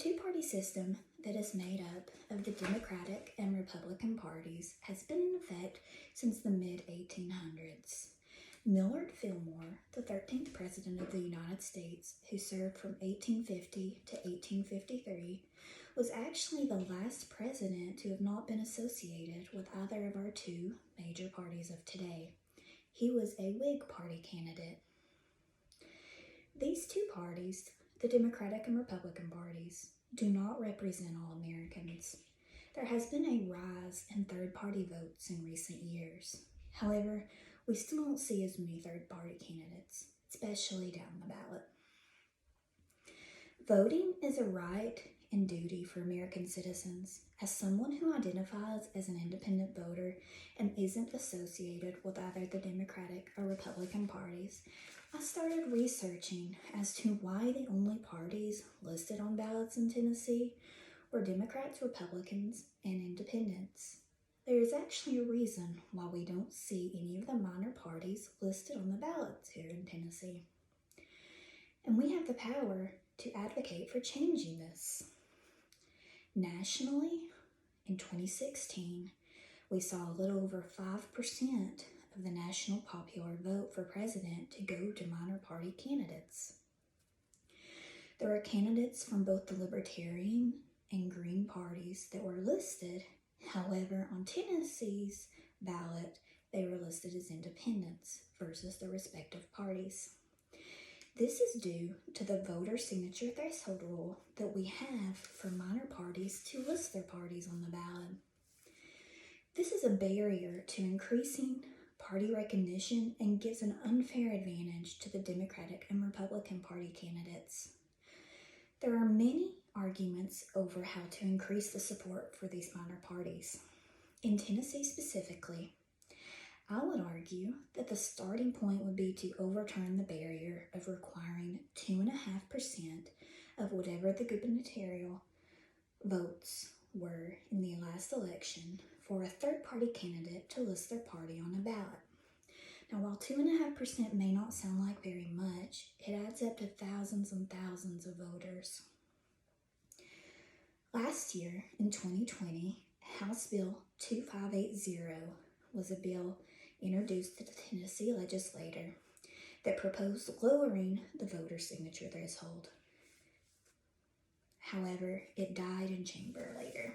two-party system that is made up of the Democratic and Republican parties has been in effect since the mid-1800s. Millard Fillmore, the 13th President of the United States, who served from 1850 to 1853, was actually the last president to have not been associated with either of our two major parties of today. He was a Whig Party candidate. These two parties, the Democratic and Republican parties, do not represent all Americans. There has been a rise in third-party votes in recent years. However, we still don't see as many third-party candidates, especially down the ballot. Voting is a right and duty for American citizens. As someone who identifies as an independent voter and isn't associated with either the Democratic or Republican parties, I started researching as to why the only parties listed on ballots in Tennessee were Democrats, Republicans, and Independents. There is actually a reason why we don't see any of the minor parties listed on the ballots here in Tennessee. And we have the power to advocate for changing this. Nationally, in 2016, we saw a little over 5% of the national popular vote for president to go to minor party candidates. There are candidates from both the Libertarian and Green parties that were listed. However, on Tennessee's ballot, they were listed as independents versus the respective parties. This is due to the voter signature threshold rule that we have for minor parties to list their parties on the ballot. This is a barrier to increasing party recognition and gives an unfair advantage to the Democratic and Republican Party candidates. There are many arguments over how to increase the support for these minor parties. In Tennessee specifically, I would argue that the starting point would be to overturn the barrier of requiring 2.5% of whatever the gubernatorial votes were in the last election for a third-party candidate to list their party on a ballot. Now, while 2.5% may not sound like very much, it adds up to thousands and thousands of voters. Last year, in 2020, House Bill 2580 was a bill introduced to the Tennessee legislature that proposed lowering the voter signature threshold. However, it died in chamber later.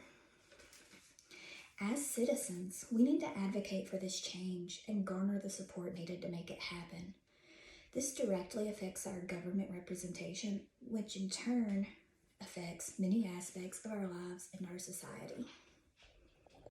As citizens, we need to advocate for this change and garner the support needed to make it happen. This directly affects our government representation, which in turn affects many aspects of our lives and our society.